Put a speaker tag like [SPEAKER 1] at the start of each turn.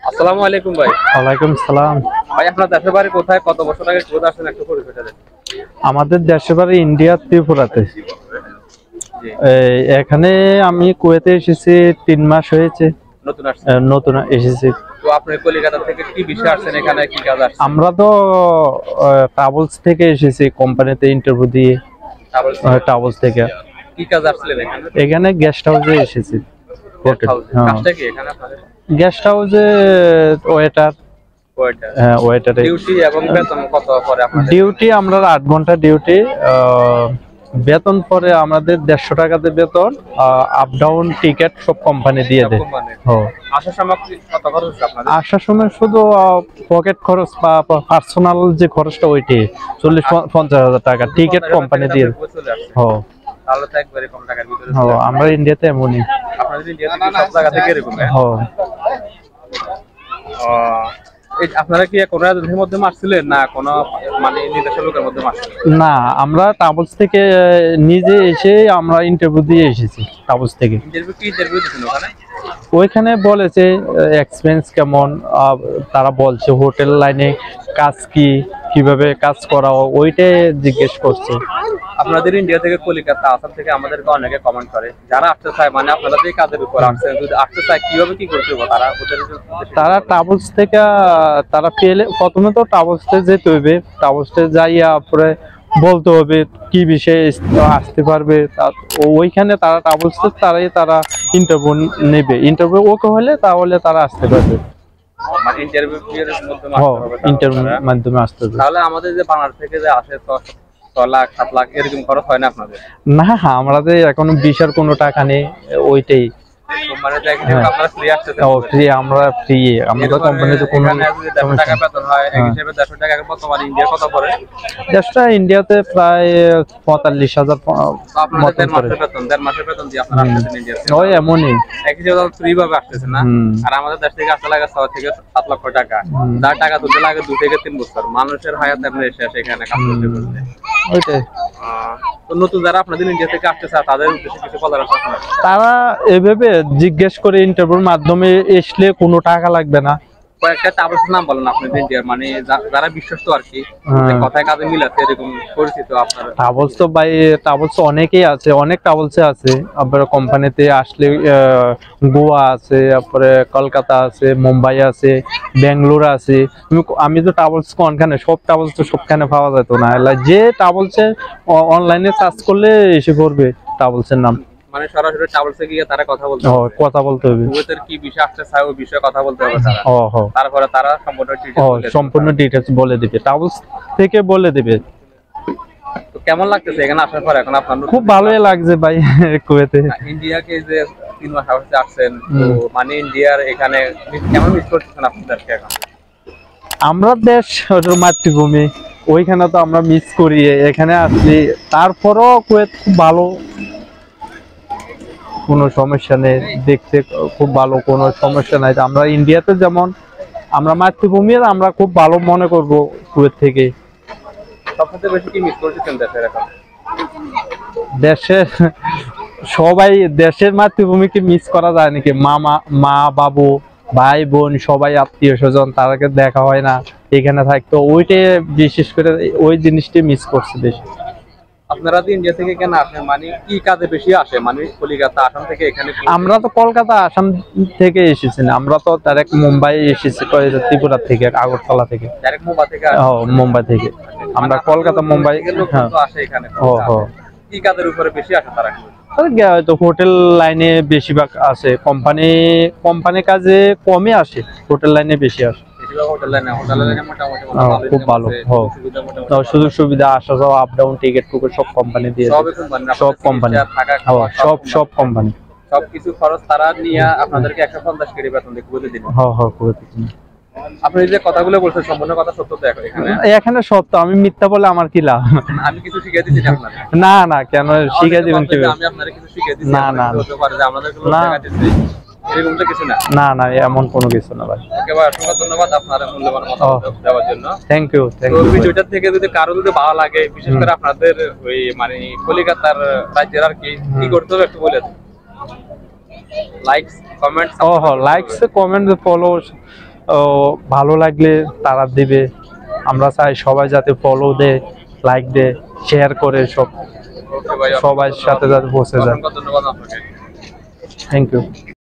[SPEAKER 1] আসসালামু আলাইকুম ভাই।
[SPEAKER 2] ওয়ালাইকুম সালাম।
[SPEAKER 1] ভাই আপনার দেশের বাড়ি কোথায়, কত বছর আগে ঘুরে আসছেন একটু পরিচয়টা দেন।
[SPEAKER 2] আমাদের দেশের বাড়ি ইন্ডিয়া, ত্রিপুরাতে।
[SPEAKER 1] জি।
[SPEAKER 2] এখানে আমি কুয়েতে এসেছি 3 মাস হয়েছে।
[SPEAKER 1] নতুন আসছেন?
[SPEAKER 2] নতুন এসেছি।
[SPEAKER 1] তো আপনি কলকাতা থেকে কি বিষয়ে আসছেন, এখানে কি কাজ আসছেন?
[SPEAKER 2] আমরা তো ট্রাভেলস থেকে এসেছি, কোম্পানিতে ইন্টারভিউ দিয়ে। ট্রাভেলস থেকে
[SPEAKER 1] কি কাজ আসছিলেন এখানে?
[SPEAKER 2] এখানে গেস্ট হাউসে এসেছি।
[SPEAKER 1] কাজটা কি এখানে আপনাদের?
[SPEAKER 2] গেস্ট হাউসে ওয়েটার।
[SPEAKER 1] ওয়েটার।
[SPEAKER 2] হ্যাঁ, ওয়েটারে।
[SPEAKER 1] ডিউটি এবং বেতন কত পরে আপনাদের?
[SPEAKER 2] ডিউটি আমরা 8 ঘন্টা ডিউটি। বেতন পরে আমাদের 150 টাকাতে বেতন। আপ ডাউন টিকিট সব কোম্পানি দিয়ে দেয়।
[SPEAKER 1] আসার সময় কত খরচ হচ্ছে আপনাদের?
[SPEAKER 2] আসার সময় শুধু পকেট খরচ বা পার্সোনাল যে খরচটা ওইটি 40-50 হাজার টাকা টিকিট কোম্পানি দিয়ে দেয়।
[SPEAKER 1] তাহলে তো একবারে কম টাকার ভিতরে।
[SPEAKER 2] আমরা ইন্ডিয়াতে এমনই।
[SPEAKER 1] আপনাদের ইন্ডিয়াতে সব জায়গা থেকে এরকম? আপনারা কি কোন রাজনীতির মধ্যে মারছিলেন না কোন মানে নির্দেশের লোকের মধ্যে মারছিলেন?
[SPEAKER 2] না, আমরা ট্রাভেলস থেকে নিজে এসে আমরা ইন্টারভিউ দিয়ে এসেছি। ট্রাভেলস থেকে
[SPEAKER 1] ইন্টারভিউ দিয়েছেন ওখানে?
[SPEAKER 2] ওইখানে বলেছে এক্সপেরিয়েন্স কেমন, তারা বলছে হোটেল লাইনে কাজ কিভাবে কাজ করা, ওইটাই জিজ্ঞেস করছে।
[SPEAKER 1] আপনাদের ইন্ডিয়া থেকে কলকাতা, আসাম থেকে আমাদেরকে অনেকে কমেন্ট করে, যারা আসতে চায় মানে আপনারা যে কাজের উপর আসছেন, যদি আসতে চায় কিভাবে কি করতে হবে
[SPEAKER 2] তারা ট্রাভেলস থেকে তারা পেলে প্রথমে তো ট্রাভেলসে যেতে হবে। ট্রাভেলসে যাইয়া পরে বলতে হবে কি বিষয়ে আসতে পারবে। ওইখানে তারা ট্রাভেলসে তারা ইন্টারভিউ নেবে। ইন্টারভিউ ওকে হলে তাহলে তারা আসতে পারবে। ইন্টারভিউর মাধ্যমে আসতে হবে।
[SPEAKER 1] তাহলে আমাদের যে বাংলাদেশ থেকে যে আসে 6 লাখ 7 লাখ এরকম খরচ হয় না আপনাদের?
[SPEAKER 2] না, আমাদের এখনো ভিসার কোনো টাকা নেই। ওইটাই আমরা ফ্রি। আমাদের কোম্পানিতে কোনো
[SPEAKER 1] টাকা বেতন হয় এক হিসেবে 150 টাকা বর্তমানে ইন্ডিয়া কত পড়ে?
[SPEAKER 2] ইন্ডিয়াতে প্রায় 45,000 মতন করে।
[SPEAKER 1] দেড় মাসের বেতন দিয়ে আপনারা আসতেছেন ইন্ডিয়াতে?
[SPEAKER 2] ওই এমনই
[SPEAKER 1] এক হিসেবে ফ্রি ভাবে আসতেছেন না? আর আমাদের দেশ থেকে আসতে লাগে 6 থেকে 7 লক্ষ টাকা। যার টাকা তুলতে লাগে 2 থেকে 3 বছর। মানুষের হায়াত আপনি এসে এখানে কাজ করতে বলতে
[SPEAKER 2] ওইটাই।
[SPEAKER 1] তো নতুন যারা আপনাদের ইন্ডিয়া থেকে আসতে চায় তাদের উদ্দেশ্যে কিছু বলার আছে আপনার?
[SPEAKER 2] তারা এভাবে জিজ্ঞেস করে ইন্টারভিউর মাধ্যমে আসলে কোনো টাকা লাগবে না।
[SPEAKER 1] কয়েকটা ট্রাভেলসের নাম বলেন আপনাদের ইন্ডিয়ার, মানে যারা বিশ্বস্ত আর কি, কথায় কাজে মিলাতে এরকম পরিচিত আপনারা।
[SPEAKER 2] ট্রাভেলস তো ভাই, ট্রাভেলস অনেকেই আছে, অনেক ট্রাভেলসে আছে। আপনারা কোম্পানিতে আসলে গোয়া আছে, তারপরে কলকাতা আছে, মুম্বাই আছে, বেঙ্গালুর আছে। আমি তো ট্রাভেলস কোনখানে, সব ট্রাভেলস তো সবখানে পাওয়া যেত না। যে ট্রাভেলসে অনলাইনে সার্চ করলে এসে পড়বে ট্রাভেলসের নাম।
[SPEAKER 1] মানে সরাসরি ট্রাভেলসে গিয়ে তারা কথা বলতে
[SPEAKER 2] হবে।
[SPEAKER 1] কুয়েতের কি বিষয় আসতে চায় ওই বিষয়ে কথা বলতে হবে তারা। তারপরে তারা
[SPEAKER 2] সম্পূর্ণ ডিটেইলস বলে দিবে, ট্রাভেলস থেকে বলে দিবে।
[SPEAKER 1] তো কেমন লাগতেছে এখানে আসার পর এখন আপনার?
[SPEAKER 2] খুব ভালোই লাগছে ভাই কুয়েতে।
[SPEAKER 1] ইন্ডিয়াকে যে 3 মাস আগে আসছেন, তো মানে ইন্ডিয়ার এখানে কেমন মিস করতেছেন আপনাদেরকে এখন?
[SPEAKER 2] আমরা দেশ মাতৃভূমি, ওইখানে তো আমরা মিস করি। এখানে আসছি তারপরও কুয়েত খুব ভালো, কোনো সমস্যা নেই। দেখতে খুব ভালো, কোনো সমস্যা নাই। আমরা ইন্ডিয়াতে যেমন আমরা মাতৃভূমির, আমরা খুব ভালো মনে করব কুয়েত থেকে।
[SPEAKER 1] সবচেয়ে বেশি কি মিস করতেছেন দেশের এখন?
[SPEAKER 2] দেশের সবাই, দেশের মাতৃভূমিকে মিস করা যায় নাকি? মা বাবু ভাই বোন সবাই আত্মীয় স্বজন, তাদেরকে দেখা হয় না। এখানে থাকতো ওইটাই বিশেষ করে ওই জিনিসটা মিস করছে বেশি।
[SPEAKER 1] আপনারা তো ইন্ডিয়া থেকে কেন আসেন, মানে কি কাজে বেশি আসে? মানে কলকাতা আসাম থেকে এখানে?
[SPEAKER 2] আমরা তো কলকাতা আসাম থেকে এসেছি না, আমরা তো ডাইরেক্ট মুম্বাই এসেছি, ত্রিপুরা থেকে, আগরতলা থেকে।
[SPEAKER 1] ডাইরেক্ট মুম্বাই থেকে?
[SPEAKER 2] মুম্বাই থেকে আমরা কলকাতা মুম্বাই
[SPEAKER 1] আসে এখানে। কি কাজের উপরে বেশি আসে তারা?
[SPEAKER 2] তো হোটেল লাইনে বেশিরভাগ আসে। কোম্পানি কাজে কমই আসে, হোটেল লাইনে বেশি আসে। খুব ভালো সুযোগ সুবিধা, আসা যাওয়া, আপ ডাউন, টিকিট টুকেট সব কোম্পানি দিয়ে। সব কোম্পানি, সব কোম্পানি
[SPEAKER 1] সবকিছু খরচ তারা নিয়ে আপনাদেরকে 150 কেজি বেতন দিয়ে কুয়েতে দিন। আপনি যে কথাগুলো বলছেন সম্পূর্ণ কথা সত্য তো?
[SPEAKER 2] এখানে সত্য, আমি মিথ্যা বলে আমার কি লাভ?
[SPEAKER 1] আমি কিছু শিখিয়ে দিচ্ছি আপনাকে?
[SPEAKER 2] না, কেন শিখিয়ে দিবেন?
[SPEAKER 1] আমি আপনাকে কিছু শিখিয়ে দিচ্ছি?
[SPEAKER 2] না,
[SPEAKER 1] আমাদের এরকমটা কিছু না।
[SPEAKER 2] না, এমন কোনো কিছু না ভাই।
[SPEAKER 1] অসংখ্য ধন্যবাদ আপনার মূল্যবান মতামত দেওয়ার জন্য।
[SPEAKER 2] Thank you.
[SPEAKER 1] ভিডিওটা থেকে যদি কারো যদি ভালো লাগে, বিশেষ করে আপনাদের ওই মানে কলকাতার রাজ্যের আর কি করতে হবে একটু বলে দেন। Like comment
[SPEAKER 2] likes comment follow ভালো লাগলে তারা দিবে। আমরা চাই সবাই যাতে ফলো দেয়, লাইক দেয়, শেয়ার করে
[SPEAKER 1] ওকে ভাই,
[SPEAKER 2] সবার সাথে যাতে পৌঁছে যায়।
[SPEAKER 1] ধন্যবাদ আপনাকে।
[SPEAKER 2] Thank you.